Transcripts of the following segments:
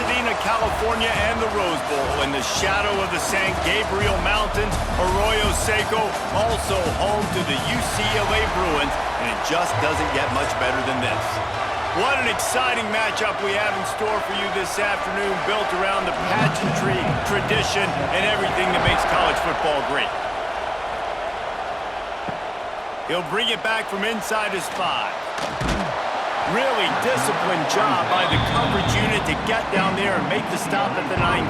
Pasadena, California, and the Rose Bowl in the shadow of the San Gabriel Mountains, Arroyo Seco, also home to the UCLA Bruins, and it just doesn't get much better than this. What an exciting matchup we have in store for you this afternoon, built around the pageantry, tradition, and everything that makes college football great. He'll bring it back from inside his 5. Really disciplined job by the coverage unit to get down there and make the stop at the 19.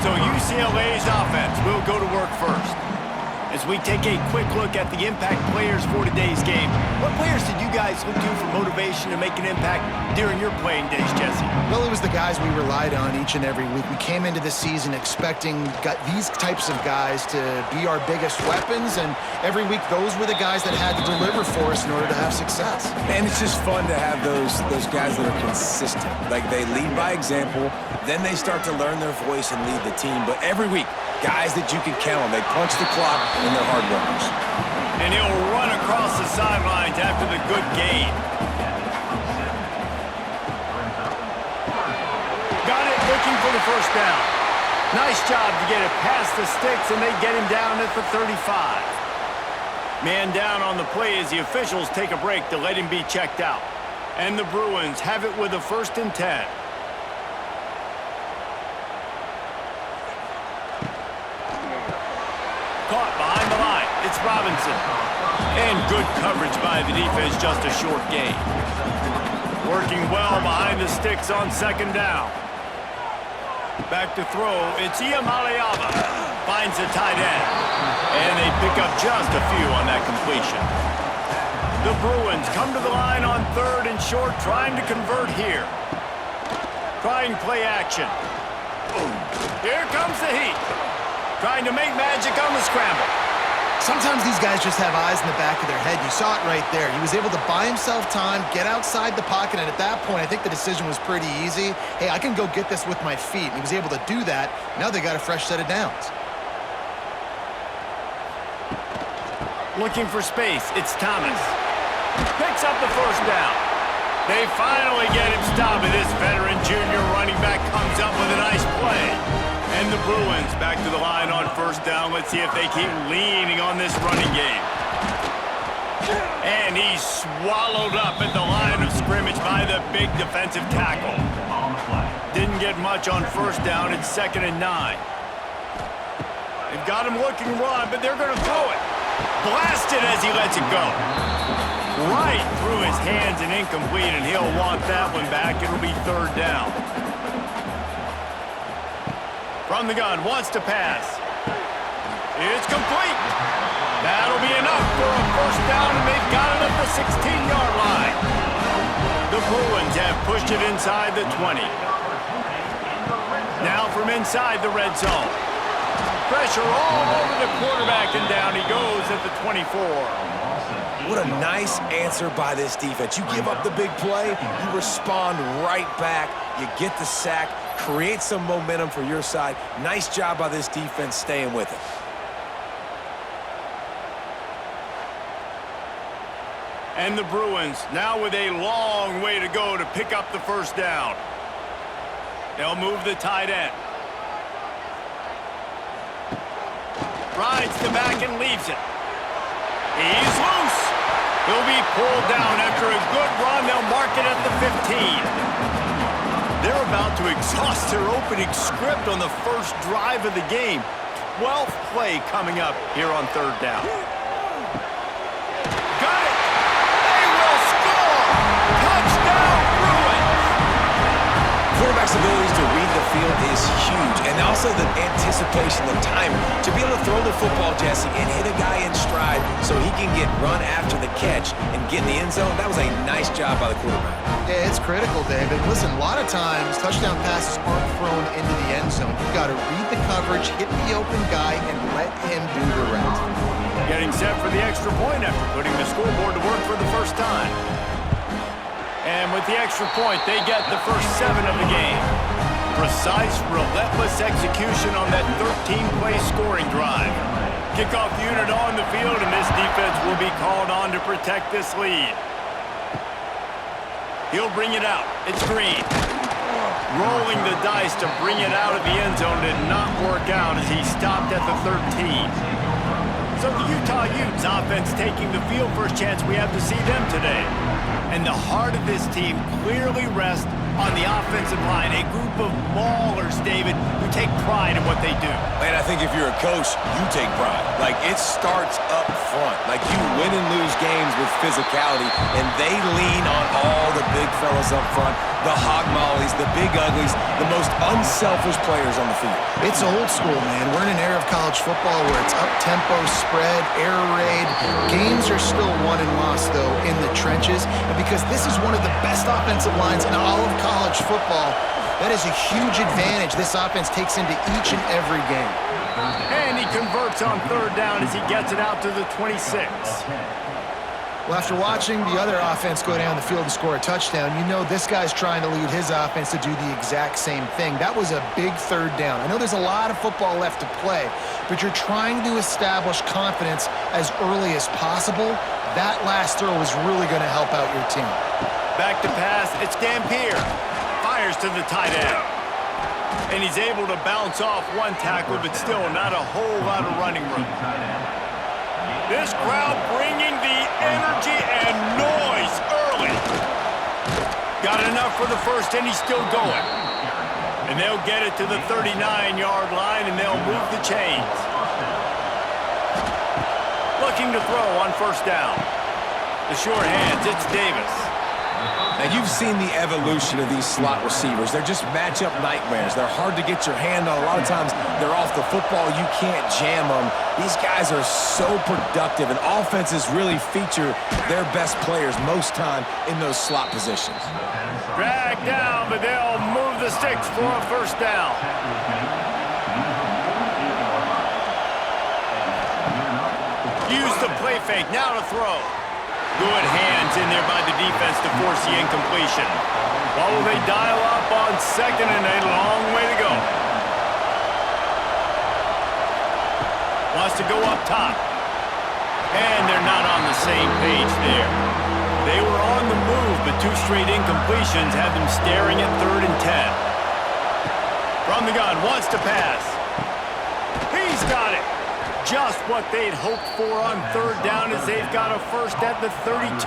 So UCLA's offense will go to work first. As we take a quick look at the impact players for today's game, what players did you guys look to for motivation to make an impact during your playing days, Jesse? Well, it was the guys we relied on each and every week. We came into the season expecting these types of guys to be our biggest weapons, and every week those were the guys that had to deliver for us in order to have success. And it's just fun to have those guys that are consistent. Like, they lead by example, then they start to learn their voice and lead the team. But every week, guys that you can count on. They punch the clock, and they're hard workers. And he'll run across the sidelines after the good gain. Got it, looking for the first down. Nice job to get it past the sticks, and they get him down at the 35. Man down on the play as the officials take a break to let him be checked out. And the Bruins have it with a 1st and 10. Caught behind the line. It's Robinson. And good coverage by the defense, just a short gain. Working well behind the sticks on 2nd down. Back to throw. It's Iamaleava. Finds the tight end. And they pick up just a few on that completion. The Bruins come to the line on 3rd and short, trying to convert here. Trying play action. Here comes the heat. Trying to make magic on the scramble. Sometimes these guys just have eyes in the back of their head. You saw it right there. He was able to buy himself time, get outside the pocket, and at that point, I think the decision was pretty easy. Hey, I can go get this with my feet. He was able to do that. Now they got a fresh set of downs. Looking for space. It's Thomas. Picks up the 1st down. They finally get him stopped, and this veteran junior running back comes up with a nice play. And the Bruins back to the line on 1st down. Let's see if they keep leaning on this running game. And he's swallowed up at the line of scrimmage by the big defensive tackle. Didn't get much on 1st down. It's 2nd and 9. They've got him looking run, but they're going to throw it. Blasted as he lets it go. Right through his hands and incomplete, and he'll want that one back. It'll be 3rd down. From the gun, wants to pass. It's complete. That'll be enough for a 1st down, and they've got it at the 16-yard line. The Bruins have pushed it inside the 20. Now from inside the red zone. Pressure all over the quarterback, and down he goes at the 24. What a nice answer by this defense. You give up the big play, you respond right back, you get the sack, create some momentum for your side. Nice job by this defense staying with it. And the Bruins now with a long way to go to pick up the 1st down. They'll move the tight end. Rides the back and leaves it. He's loose. He'll be pulled down after a good run. They'll mark it at the 15. They're about to exhaust their opening script on the 1st drive of the game. 12th play coming up here on 3rd down. Got it! They will score! Touchdown, Bruins! Quarterback's abilities to read the field is huge, and also the anticipation, the timing. To be able to throw the football, Jesse, and hit a guy in stride so he can get run after the catch and get in the end zone, that was a nice job by the quarterback. Yeah, it's critical, David. Listen, a lot of times, touchdown passes aren't thrown into the end zone. You've got to read the coverage, hit the open guy, and let him do the rest. Getting set for the extra point after putting the scoreboard to work for the 1st time. And with the extra point, they get the first 7 of the game. Precise, relentless execution on that 13-play scoring drive. Kickoff unit on the field, and this defense will be called on to protect this lead. He'll bring it out. It's Green. rolling the dice to bring it out of the end zone did not work out as he stopped at the 13. So the Utah Utes offense taking the field. First chance we have to see them today. And the heart of this team clearly rests on the offensive line. A group of maulers, David, who take pride in what they do. And I think if you're a coach, you take pride. Like, it starts up front. Like, you win and lose games with physicality, and they lean on all the big fellas up front, the hog mollies, the big uglies, the most unselfish players on the field. It's old school, man. We're in an era of college football where it's up-tempo, spread, air raid. Games are still won and lost, though, in the trenches. And because this is one of the best offensive lines in all of college football, that is a huge advantage this offense takes into each and every game. And he converts on third down as he gets it out to the 26. Well, after watching the other offense go down the field and score a touchdown, you know this guy's trying to lead his offense to do the exact same thing. That was a big third down. I know there's a lot of football left to play, but you're trying to establish confidence as early as possible. That last throw is really going to help out your team. Back to pass, it's Dampier. Fires to the tight end. And he's able to bounce off one tackle, but still not a whole lot of running room. This crowd bringing the energy and noise early. Got enough for the first, and he's still going. And they'll get it to the 39-yard line, and they'll move the chains. Looking to throw on first down. The short hands, it's Davis. Now, you've seen the evolution of these slot receivers. They're just matchup nightmares. They're hard to get your hand on. A lot of times, they're off the football. You can't jam them. These guys are so productive, and offenses really feature their best players most time in those slot positions. Drag down, but they'll move the sticks for a first down. Use the play fake, now to throw. Good hands in there by the defense to force the incompletion. Well, will they dial up on second and a long way to go? Wants to go up top. And they're not on the same page there. They were on the move, but two straight incompletions have them staring at 3rd and 10. From the gun, wants to pass. He's got it. Just what they'd hoped for on third down as they've got a first at the 32.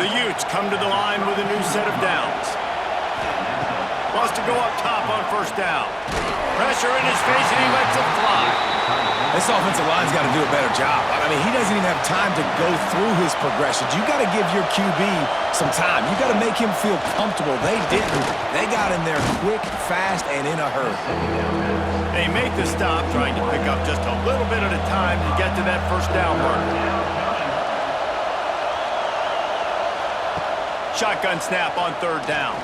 The Utes come to the line with a new set of downs. Wants to go up top on first down. Pressure in his face and he lets it fly. This offensive line's got to do a better job. I mean, he doesn't even have time to go through his progressions. You got to give your QB some time. You got to make him feel comfortable. They didn't. They got in there quick, fast, and in a hurry. They make the stop, trying to pick up just a little bit at a time to get to that first down marker. Shotgun snap on third down.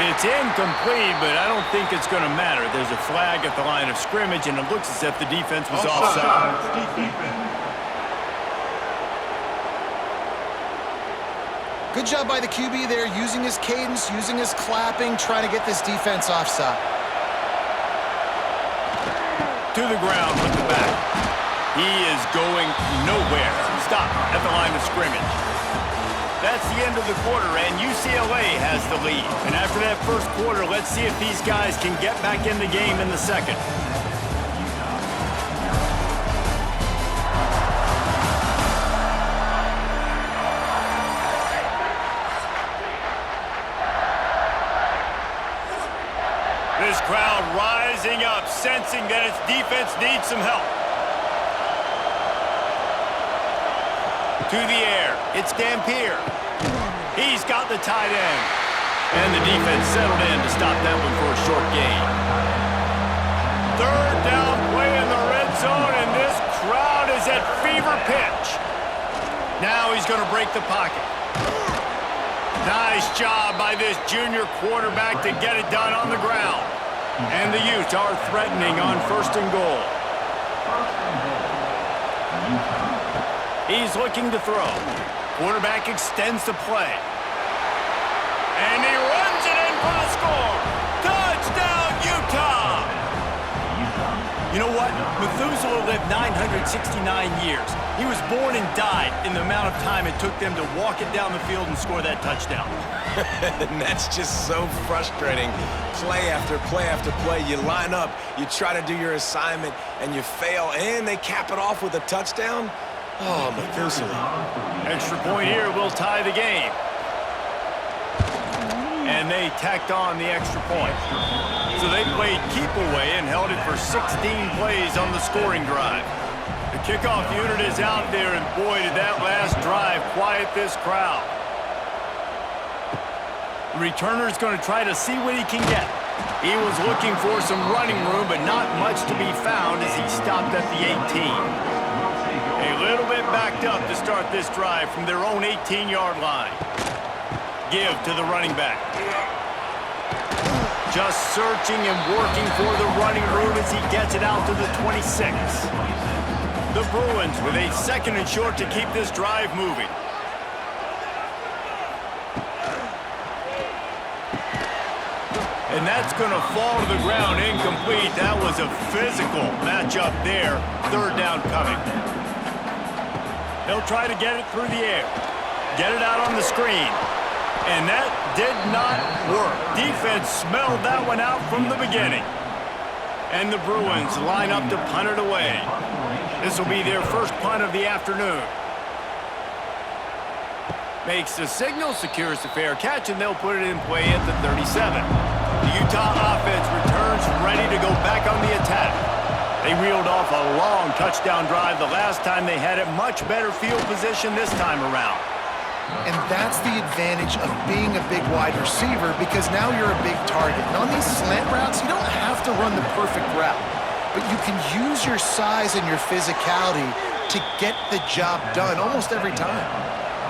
It's incomplete, but I don't think it's going to matter. There's a flag at the line of scrimmage, and it looks as if the defense was offside. Good job by the QB there, using his cadence, using his clapping, trying to get this defense offside. To the ground with the back. He is going nowhere. Stop at the line of scrimmage. That's the end of the quarter, and UCLA has the lead. And after that first quarter, let's see if these guys can get back in the game in the second. This crowd rising up, sensing that its defense needs some help. To the air, it's Dampier. He's got the tight end. And the defense settled in to stop that one for a short gain. Third down play in the red zone, and this crowd is at fever pitch. Now he's going to break the pocket. Nice job by this junior quarterback to get it done on the ground. And the Utes are threatening on first and goal. He's looking to throw. Quarterback extends the play. And he runs it in for the score. Touchdown, Utah! You know what? Methuselah lived 969 years. He was born and died in the amount of time it took them to walk it down the field and score that touchdown. And that's just so frustrating. Play after play after play. You line up, you try to do your assignment, and you fail, and they cap it off with a touchdown? Oh, Methuselah. Extra point here will tie the game. And they tacked on the extra point. So they played keep away and held it for 16 plays on the scoring drive. The kickoff unit is out there, and boy, did that last drive quiet this crowd. The returner's going to try to see what he can get. He was looking for some running room, but not much to be found as he stopped at the 18. A little bit backed up to start this drive from their own 18-yard line. Give to the running back. Just searching and working for the running room as he gets it out to the 26. The Bruins with a 2nd and short to keep this drive moving. And that's going to fall to the ground incomplete. That was a physical matchup there. 3rd down coming. They'll try to get it through the air. Get it out on the screen. And that did not work. Defense smelled that one out from the beginning. And the Bruins line up to punt it away. This will be their first punt of the afternoon. Makes the signal, secures the fair catch, and they'll put it in play at the 37. The Utah offense returns ready to go back on the attack. They reeled off a long touchdown drive the last time they had it. Much better field position this time around. And that's the advantage of being a big wide receiver, because now you're a big target. And on these slant routes, you don't have to run the perfect route, but you can use your size and your physicality to get the job done almost every time.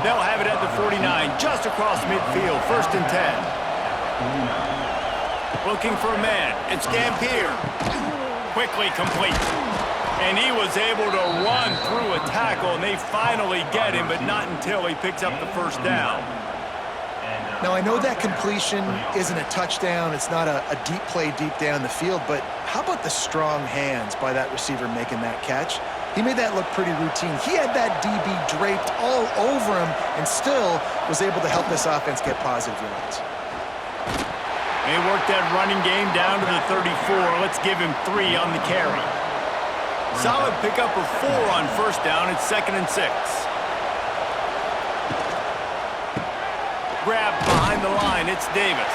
They'll have it at the 49, just across midfield, 1st and 10. Looking for a man. It's Gampier. Quickly complete. And he was able to run through a tackle, and they finally get him, but not until he picks up the 1st down. Now, I know that completion isn't a touchdown. It's not a deep play deep down the field, but how about the strong hands by that receiver making that catch? He made that look pretty routine. He had that DB draped all over him and still was able to help this offense get positive yards. They worked that running game down to the 34. Let's give him 3 on the carry. Solid pickup of 4 on 1st down. It's 2nd and 6. Grab behind the line. It's Davis.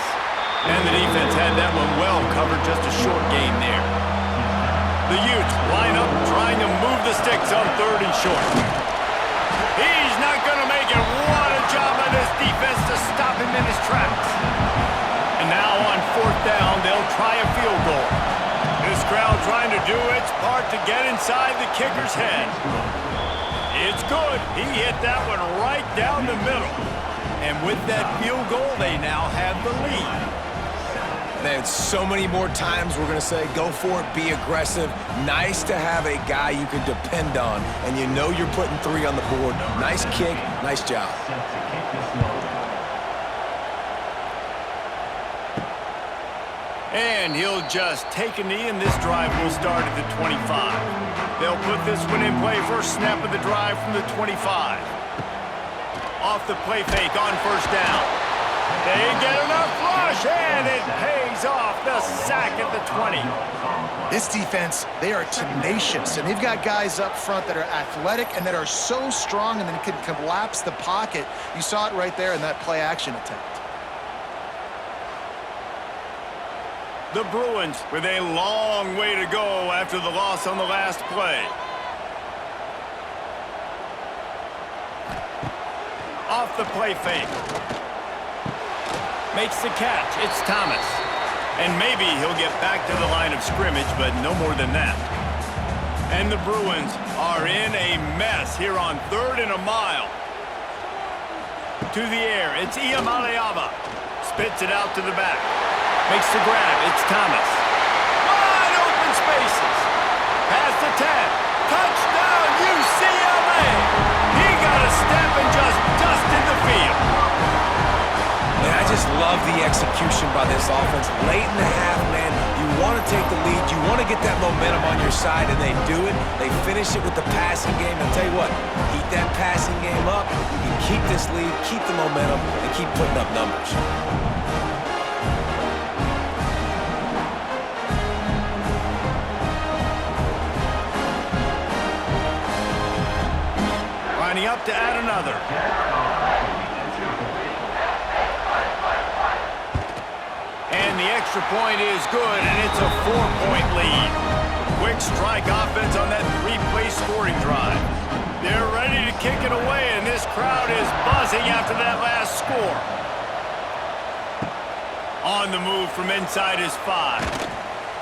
And the defense had that one well covered. Just a short gain there. The Utes line up trying to move the sticks on 3rd and short. He's not going to make it. What a job by this defense to stop him in his tracks. And now on 4th down, they'll try a field goal. This crowd trying to do its part to get inside the kicker's head. It's good. He hit that one right down the middle. And with that field goal, they now have the lead. There's so many more times we're going to say, go for it, be aggressive. Nice to have a guy you can depend on, and you know you're putting 3 on the board. Nice kick, nice job. And he'll just take a knee, and this drive will start at the 25. They'll put this one in play. First snap of the drive from the 25. Off the play fake on 1st down. They get enough rush, and it pays off. The sack at the 20. This defense, they are tenacious, and they've got guys up front that are athletic and that are so strong and then can collapse the pocket. You saw it right there in that play-action attempt. The Bruins with a long way to go after the loss on the last play. Off the play fake. Makes the catch. It's Thomas. And maybe he'll get back to the line of scrimmage, but no more than that. And the Bruins are in a mess here on 3rd and a mile. To the air. It's Iamaleava. Spits it out to the back. Makes the grab. It's Thomas. Wide open spaces. Past the 10. Touchdown, UCLA. He got a step and just dusted the field. And I just love the execution by this offense. Late in the half, man, you want to take the lead. You want to get that momentum on your side, and they do it. They finish it with the passing game. I'll tell you what, keep that passing game up. You can keep this lead, keep the momentum, and keep putting up numbers. Lining up to add another. And the extra point is good, and it's a 4-point lead. Quick strike offense on that 3-play scoring drive. They're ready to kick it away, and this crowd is buzzing after that last score. On the move from inside his 5.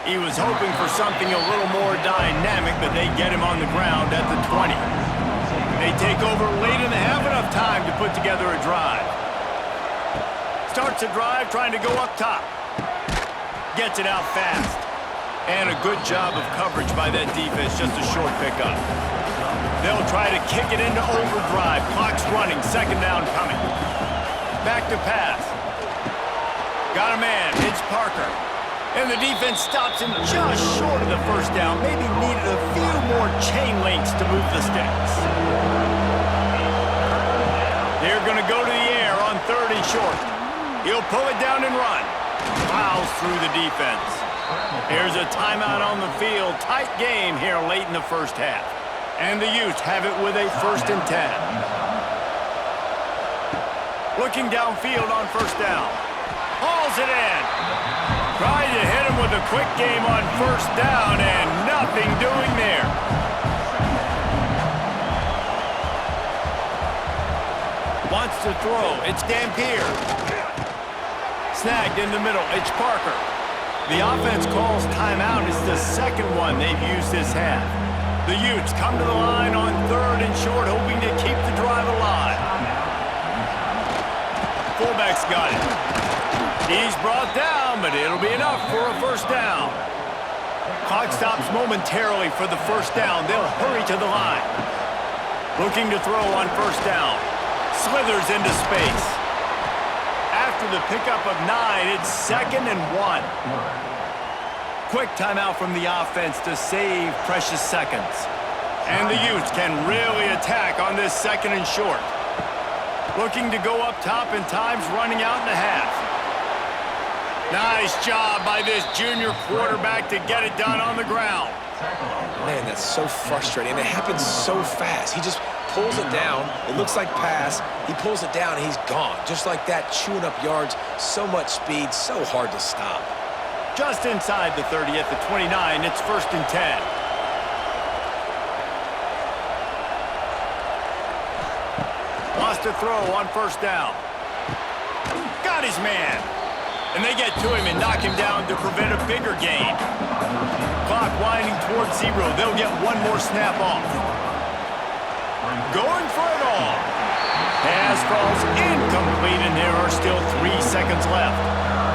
He was hoping for something a little more dynamic, but they get him on the ground at the 20. They take over late in the half, enough time to put together a drive. Starts a drive trying to go up top. Gets it out fast. And a good job of coverage by that defense, just a short pickup. They'll try to kick it into overdrive. Clock's running, second down coming. Back to pass. Got a man, it's Parker. And the defense stops him just short of the first down. Maybe needed a few more chain links to move the sticks. They're going to go to the air on 3rd and short. He'll pull it down and run. Plows through the defense. Here's a timeout on the field. Tight game here late in the first half. And the Utes have it with a 1st and 10. Looking downfield on 1st down. Hauls it in. Trying to hit him with a quick game on 1st down, and nothing doing there. Wants to throw. It's Dampier. Snagged in the middle. It's Parker. The offense calls timeout. It's the second one they've used this half. The Utes come to the line on 3rd and short, hoping to keep the drive alive. Fullback's got it. He's brought down, but it'll be enough for a 1st down. Clock stops momentarily for the 1st down. They'll hurry to the line. Looking to throw on 1st down. Slithers into space. After the pickup of 9, it's 2nd and 1. Quick timeout from the offense to save precious seconds. And the Utes can really attack on this 2nd and short. Looking to go up top, and time's running out in the half. Nice job by this junior quarterback to get it done on the ground. Man, that's so frustrating. And it happens so fast. He just pulls it down. It looks like pass. He pulls it down, and he's gone. Just like that, chewing up yards. So much speed, so hard to stop. Just inside the 30 at the 29, it's 1st and 10. Wants to throw on 1st down. Got his man. And they get to him and knock him down to prevent a bigger gain. Clock winding towards 0. They'll get one more snap off. Going for it all. Pass falls incomplete, and there are still 3 seconds left.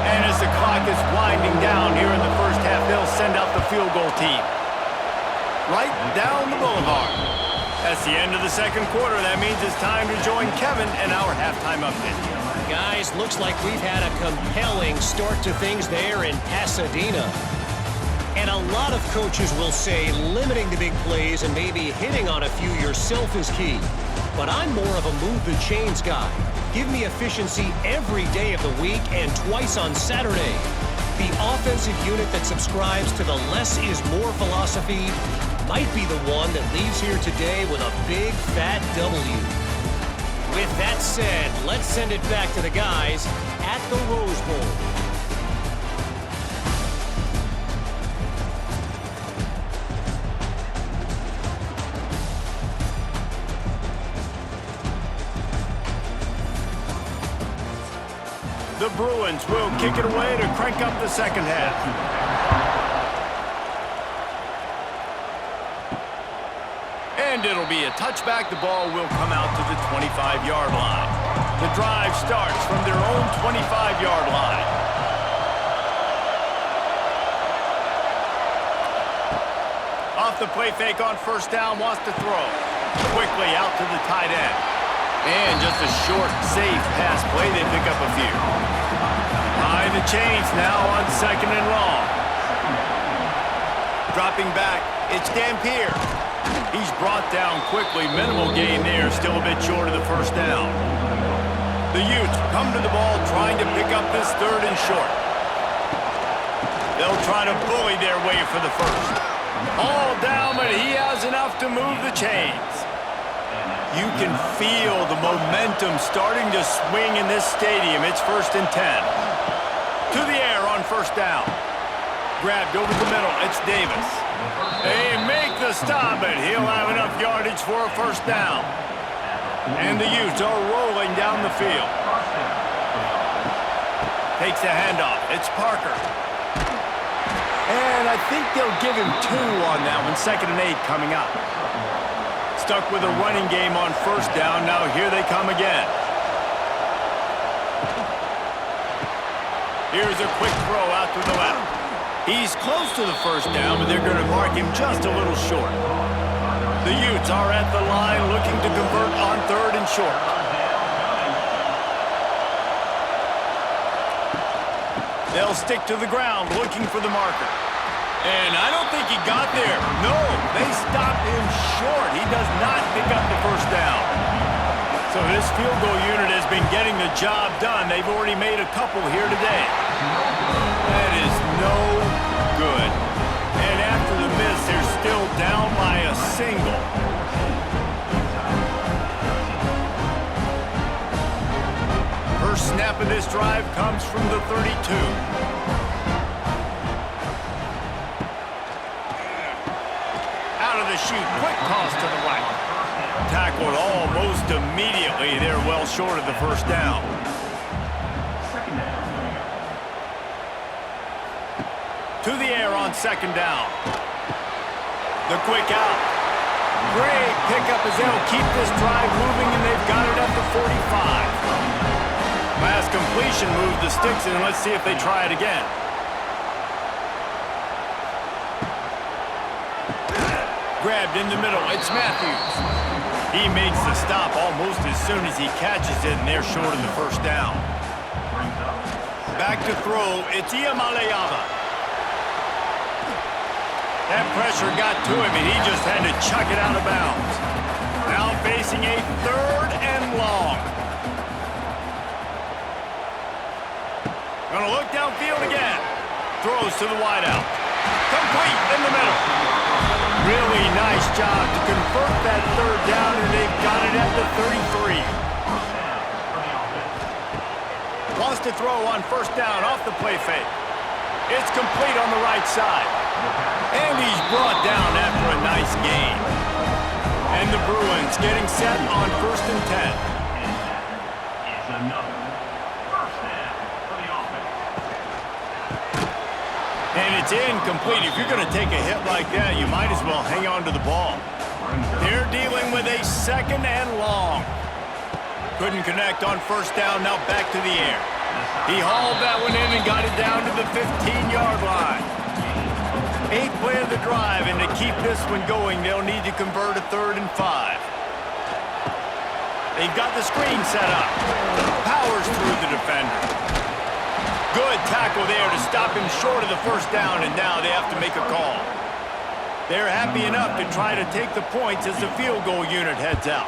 And as the clock is winding down here in the first half, they'll send out the field goal team. Right down the boulevard. That's the end of the second quarter. That means it's time to join Kevin in our halftime update. Guys, looks like we've had a compelling start to things there in Pasadena. And a lot of coaches will say limiting the big plays and maybe hitting on a few yourself is key. But I'm more of a move the chains guy. Give me efficiency every day of the week and twice on Saturday. The offensive unit that subscribes to the less is more philosophy might be the one that leaves here today with a big fat W. With that said, let's send it back to the guys at the Rose Bowl. The Bruins will kick it away to crank up the second half. And it'll be a touchback. The ball will come out to the 25-yard line. The drive starts from their own 25-yard line. Off the play fake on 1st down, wants to throw. Quickly out to the tight end. And just a short, safe pass play. They pick up a few. chains now on 2nd and long. Dropping back, it's Dampier. He's brought down quickly. Minimal gain there, still a bit short of the first down. The Utes come to the ball trying to pick up this 3rd and short. They'll try to bully their way for the first. All down, but he has enough to move the chains. You can feel the momentum starting to swing in this stadium. It's 1st and 10. To the air on 1st down. Grabbed over the middle. It's Davis. They make the stop, and he'll have enough yardage for a 1st down. And the Utes are rolling down the field. Takes the handoff. It's Parker. And I think they'll give him 2 on that one. 2nd and 8 coming up. Stuck with a running game on 1st down. Now here they come again. Here's a quick throw out to the left. He's close to the 1st down, but they're going to mark him just a little short. The Utes are at the line looking to convert on 3rd and short. They'll stick to the ground looking for the marker. And I don't think he got there. No, they stopped him short. He does not pick up the 1st down. So this field goal unit has been getting the job done. They've already made a couple here today. That is no good. And after the miss, they're still down by a single. First snap of this drive comes from the 32. The shoot, quick toss to the right. Tackled almost immediately. They're well short of the 1st down. To the air on 2nd down. The quick out. Great pickup as they'll keep this drive moving, and they've got it at the 45. Last completion moved the sticks, and let's see if they try it again. Grabbed in the middle, it's Matthews. He makes the stop almost as soon as he catches it, and they're short of the 1st down. Back to throw, it's Iamaleava. That pressure got to him, and he just had to chuck it out of bounds. Now facing a 3rd and long. Gonna look downfield again. Throws to the wideout. Complete in the middle. Really nice job to convert that 3rd down, and they've got it at the 33. Lost a throw on 1st down off the play fake. It's complete on the right side. And he's brought down after a nice gain. And the Bruins getting set on 1st and 10. And it's incomplete. If you're going to take a hit like that, you might as well hang on to the ball. They're dealing with a 2nd and long. Couldn't connect on 1st down, now back to the air. He hauled that one in and got it down to the 15-yard line. 8th play of the drive, and to keep this one going, they'll need to convert a 3rd and 5. They've got the screen set up. Powers through the defender. Good tackle there to stop him short of the 1st down, and now they have to make a call. They're happy enough to try to take the points as the field goal unit heads out.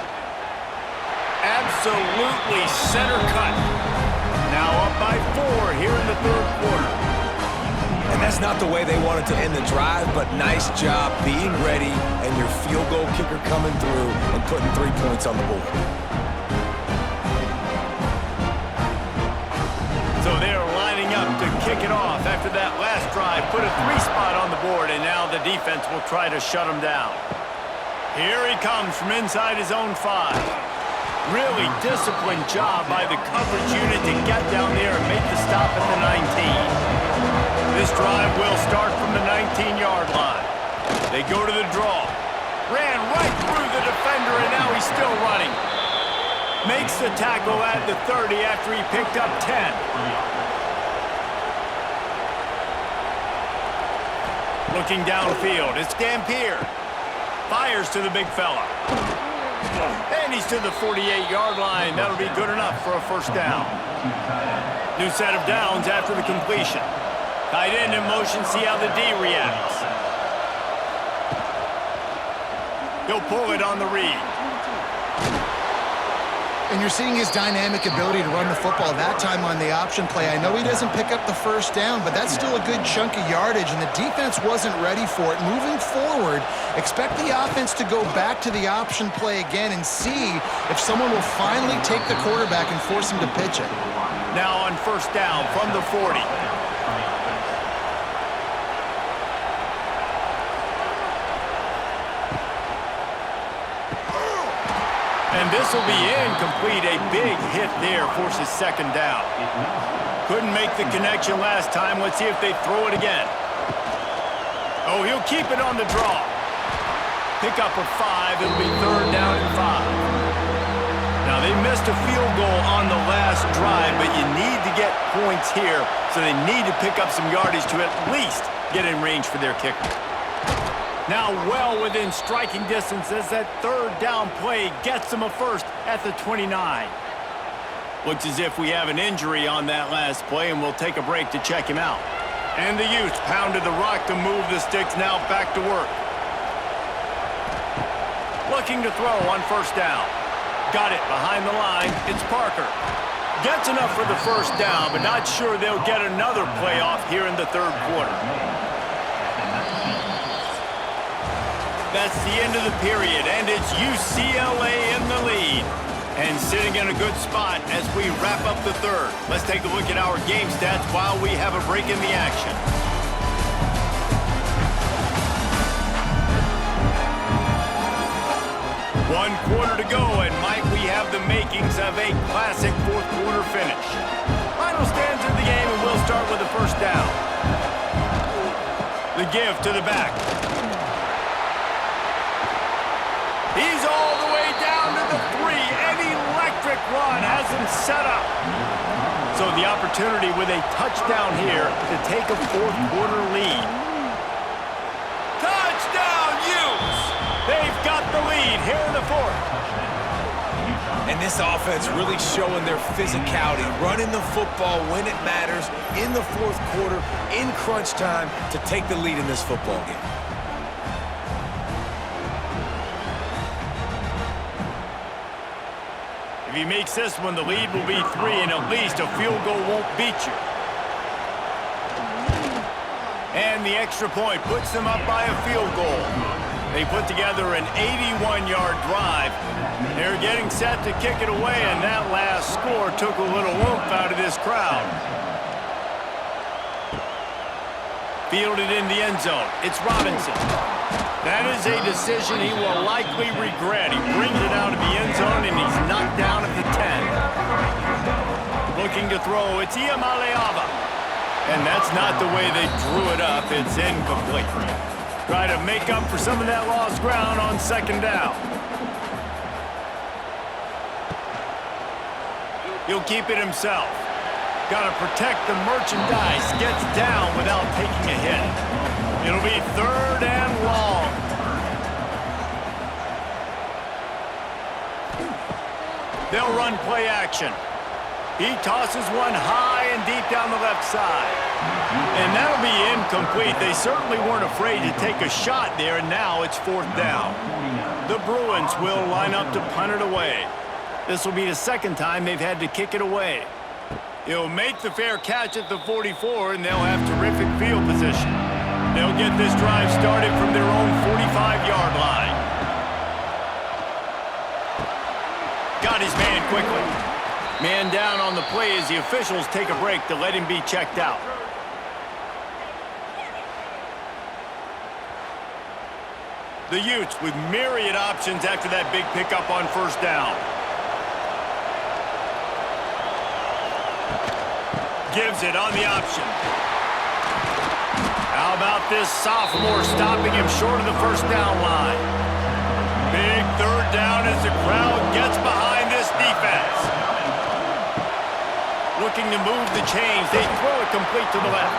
Absolutely center cut. Now up by 4 here in the 3rd quarter. And that's not the way they wanted to end the drive, but nice job being ready and your field goal kicker coming through and putting 3 points on the board. So they're lining up to kick it off after that last drive. Put a 3 spot on the board, and now the defense will try to shut them down. Here he comes from inside his own 5. Really disciplined job by the coverage unit to get down there and make the stop at the 19. This drive will start from the 19-yard line. They go to the draw. Ran right through the defender, and now he's still running. Makes the tackle at the 30 after he picked up 10. Looking downfield, it's Dampier. Fires to the big fella. And he's to the 48-yard line. That'll be good enough for a 1st down. New set of downs after the completion. Tight end in motion, see how the D reacts. He'll pull it on the read. And you're seeing his dynamic ability to run the football that time on the option play. I know he doesn't pick up the first down, but that's still a good chunk of yardage, and the defense wasn't ready for it. Moving forward, expect the offense to go back to the option play again and see if someone will finally take the quarterback and force him to pitch it. Now on first down from the 40. And this will be incomplete. A big hit there forces second down. Couldn't make the connection last time. Let's see if they throw it again. Oh, he'll keep it on the draw. Pick up of 5. It'll be third down and 5. Now, they missed a field goal on the last drive, but you need to get points here, so they need to pick up some yardage to at least get in range for their kicker. Now well within striking distance as that third down play gets them a first at the 29. Looks as if we have an injury on that last play, and we'll take a break to check him out. And the Utes pounded the rock to move the sticks, now back to work. Looking to throw on first down. Got it behind the line. It's Parker. Gets enough for the first down, but not sure they'll get another play off here in the third quarter. That's the end of the period, and it's UCLA in the lead. And sitting in a good spot as we wrap up the third. Let's take a look at our game stats while we have a break in the action. One quarter to go, and might we have the makings of a classic fourth quarter finish. Final stanza of the game, and we'll start with the first down. The give to the back. He's all the way down to the 3. An electric run has him set up. So the opportunity with a touchdown here to take a fourth quarter lead. Touchdown, Utes! They've got the lead here in the fourth. And this offense really showing their physicality, running the football when it matters, in the fourth quarter, in crunch time, to take the lead in this football game. If he makes this one, the lead will be 3, and at least a field goal won't beat you. And the extra point puts them up by a field goal. They put together an 81-yard drive. They're getting set to kick it away, and that last score took a little oomph out of this crowd. Fielded in the end zone. It's Robinson. That is a decision he will likely regret. He brings it out of the end zone, and he's knocked down at the 10. Looking to throw, it's Iamaleava. And that's not the way they drew it up. It's incomplete. Try to make up for some of that lost ground on second down. He'll keep it himself. Got to protect the merchandise. Gets down without taking a hit. It'll be third and long. They'll run play action. He tosses one high and deep down the left side. And that'll be incomplete. They certainly weren't afraid to take a shot there, and now it's fourth down. The Bruins will line up to punt it away. This will be the second time they've had to kick it away. He'll make the fair catch at the 44, and they'll have terrific field position. They'll get this drive started from their own 45-yard line. Got his man quickly. Man down on the play as the officials take a break to let him be checked out. The Utes with myriad options after that big pickup on first down. Gives it on the option. How about this sophomore stopping him short of the first down line? Big third down as the crowd gets behind this defense. Looking to move the chains. They throw it complete to the left.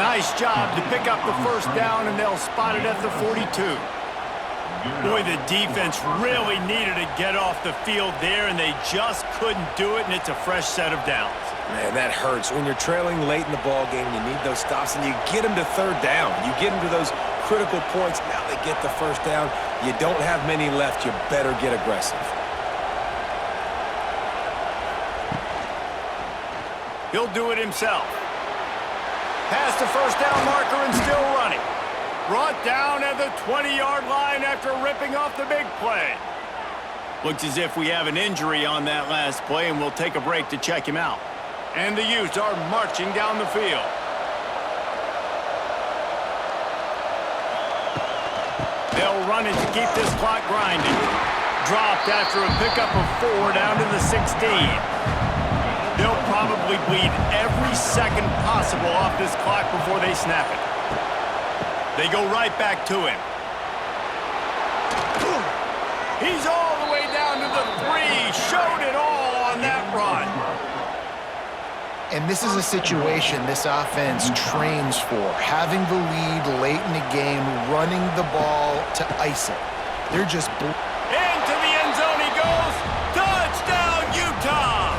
Nice job to pick up the first down, and they'll spot it at the 42. Boy, the defense really needed to get off the field there, and they just couldn't do it, and it's a fresh set of downs. Man, that hurts. When you're trailing late in the ball game, you need those stops, and you get them to third down. You get them to those critical points. Now they get the first down. You don't have many left. You better get aggressive. He'll do it himself. Past the first down marker and still running. Brought down at the 20-yard line after ripping off the big play. Looks as if we have an injury on that last play, and we'll take a break to check him out. And the Utes are marching down the field. They'll run it to keep this clock grinding. Dropped after a pickup of 4 down to the 16. They'll probably bleed every second possible off this clock before they snap it. They go right back to him. He's all the way down to the 3. Showed it all on that run. And this is a situation this offense trains for. Having the lead late in the game, running the ball to ice it. They're just... Into the end zone he goes. Touchdown, Utah!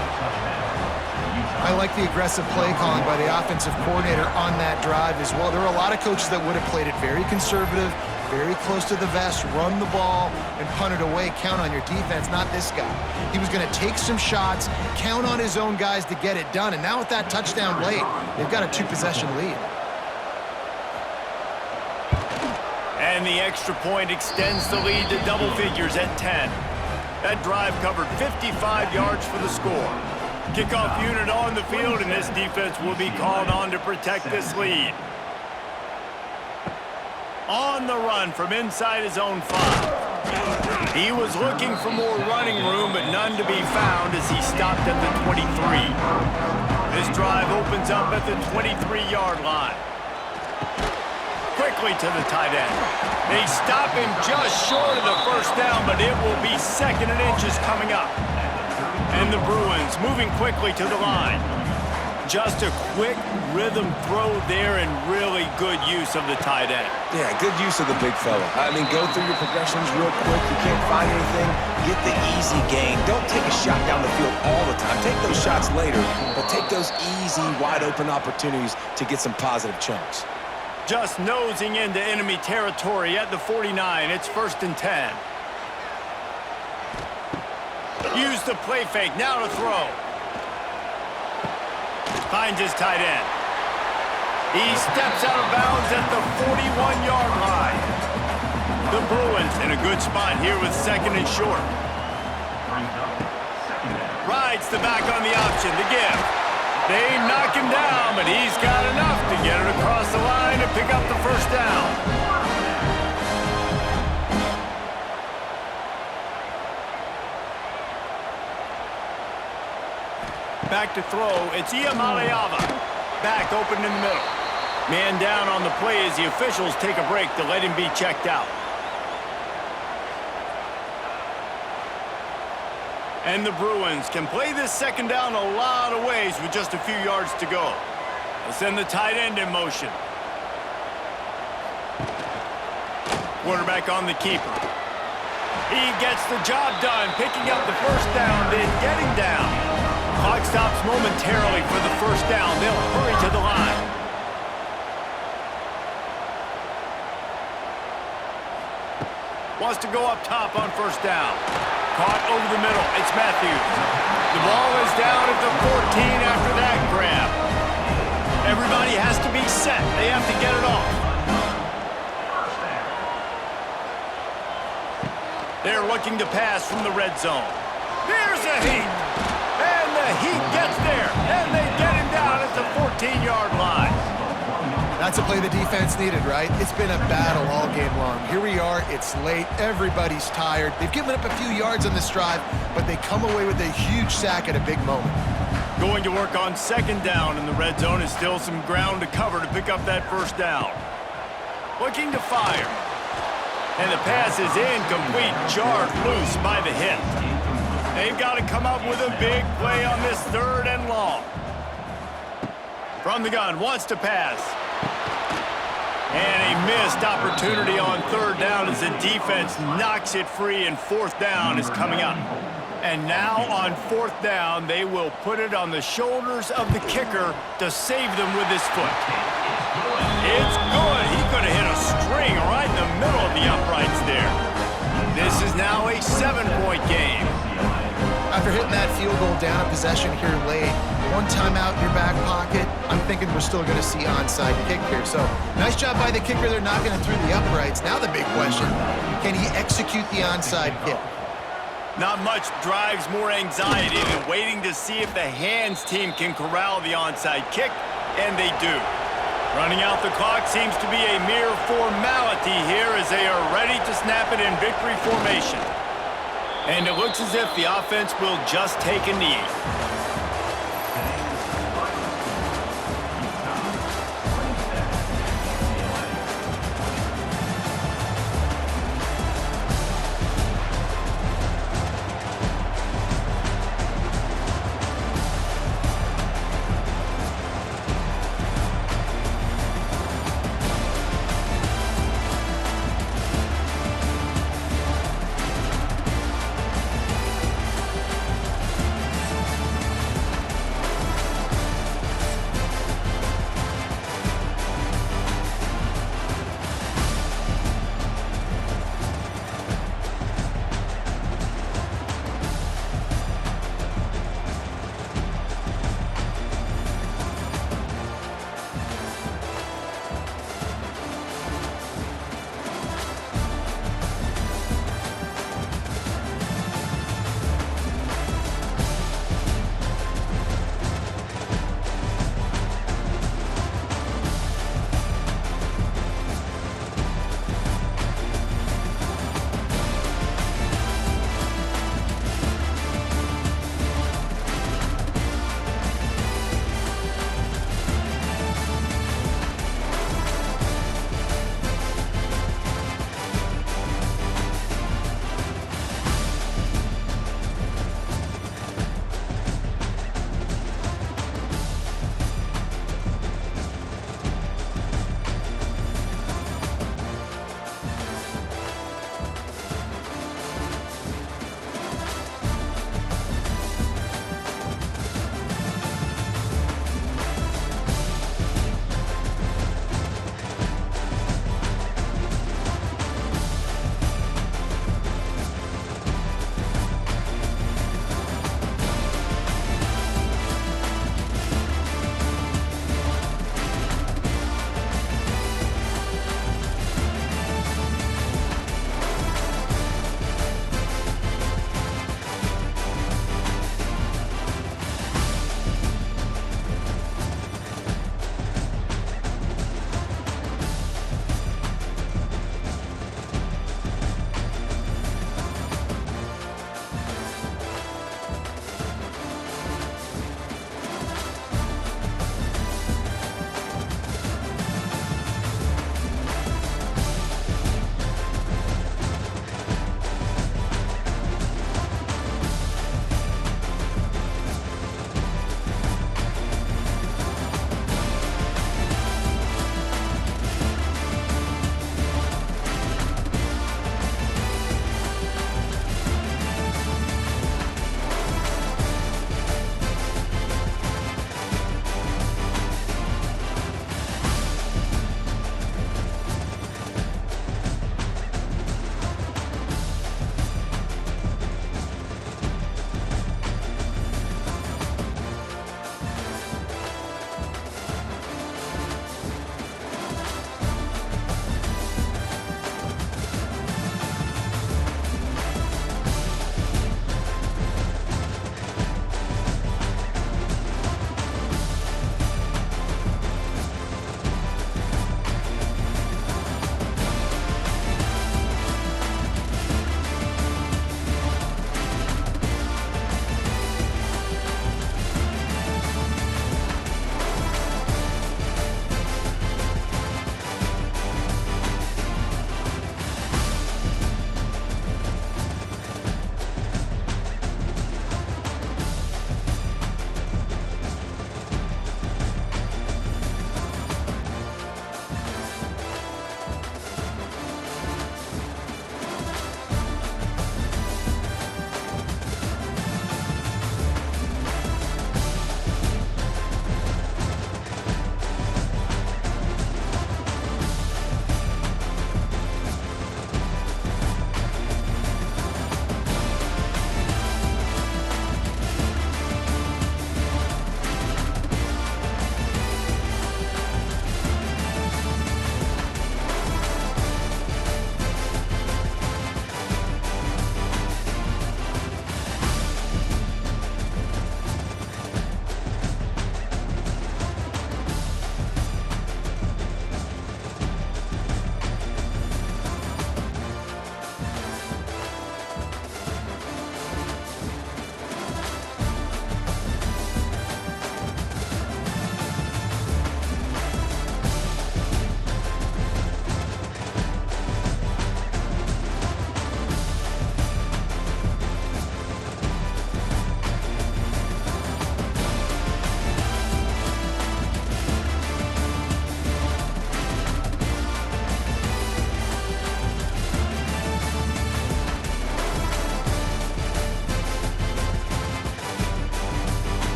I like the aggressive play calling by the offensive coordinator on that drive as well. There are a lot of coaches that would have played it very conservative, very close to the vest, run the ball, and punt it away. Count on your defense, not this guy. He was going to take some shots, count on his own guys to get it done. And now with that touchdown late, they've got a 2-possession lead. And the extra point extends the lead to double figures at 10. That drive covered 55 yards for the score. Kickoff unit on the field, and this defense will be called on to protect this lead. On the run from inside his own 5. He was looking for more running room, but none to be found as he stopped at the 23. This drive opens up at the 23-yard line. Quickly to the tight end. They stop him just short of the first down, but it will be 2nd and inches coming up. And the Bruins moving quickly to the line. Just a quick rhythm throw there and really good use of the tight end. Yeah, good use of the big fella. I mean, go through your progressions real quick. You can't find anything, get the easy gain. Don't take a shot down the field all the time. Take those shots later, but take those easy, wide-open opportunities to get some positive chunks. Just nosing into enemy territory at the 49. It's 1st and 10. Use the play fake, now to throw. Finds his tight end. He steps out of bounds at the 41-yard line. The Bruins in a good spot here with 2nd and short. Rides the back on the option, the give. They knock him down, but he's got enough to get it across the line and pick up the first down. Back to throw, it's Iamaleava. Back open in the middle. Man down on the play as the officials take a break to let him be checked out. And the Bruins can play this 2nd down a lot of ways with just a few yards to go. They'll send the tight end in motion. Quarterback on the keeper. He gets the job done, picking up the first down, then getting down. Clock stops momentarily for the first down. They'll hurry to the line. Wants to go up top on first down. Caught over the middle. It's Matthews. The ball is down at the 14 after that grab. Everybody has to be set. They have to get it off. They're looking to pass from the red zone. Here's a heat. And the Heat gets there, and they get him down at the 14-yard line. That's a play the defense needed, right? It's been a battle all game long. Here we are, it's late, everybody's tired. They've given up a few yards on this drive, but they come away with a huge sack at a big moment. Going to work on 2nd down in the red zone is still some ground to cover to pick up that first down. Looking to fire. And the pass is incomplete, jarred loose by the hit. They've got to come up with a big play on this 3rd and long. From the gun, wants to pass. And a missed opportunity on 3rd down as the defense knocks it free, and 4th down is coming up. And now on fourth down, they will put it on the shoulders of the kicker to save them with his foot. It's good. He could have hit a string right in the middle of the uprights there. This is now a 7-point game. After hitting that field goal down a possession here late, one timeout in your back pocket, I'm thinking we're still going to see onside kick here. So nice job by the kicker. They're knocking it through the uprights. Now the big question, can he execute the onside kick? Not much drives more anxiety than waiting to see if the hands team can corral the onside kick, and they do. Running out the clock seems to be a mere formality here as they are ready to snap it in victory formation. And it looks as if the offense will just take a knee.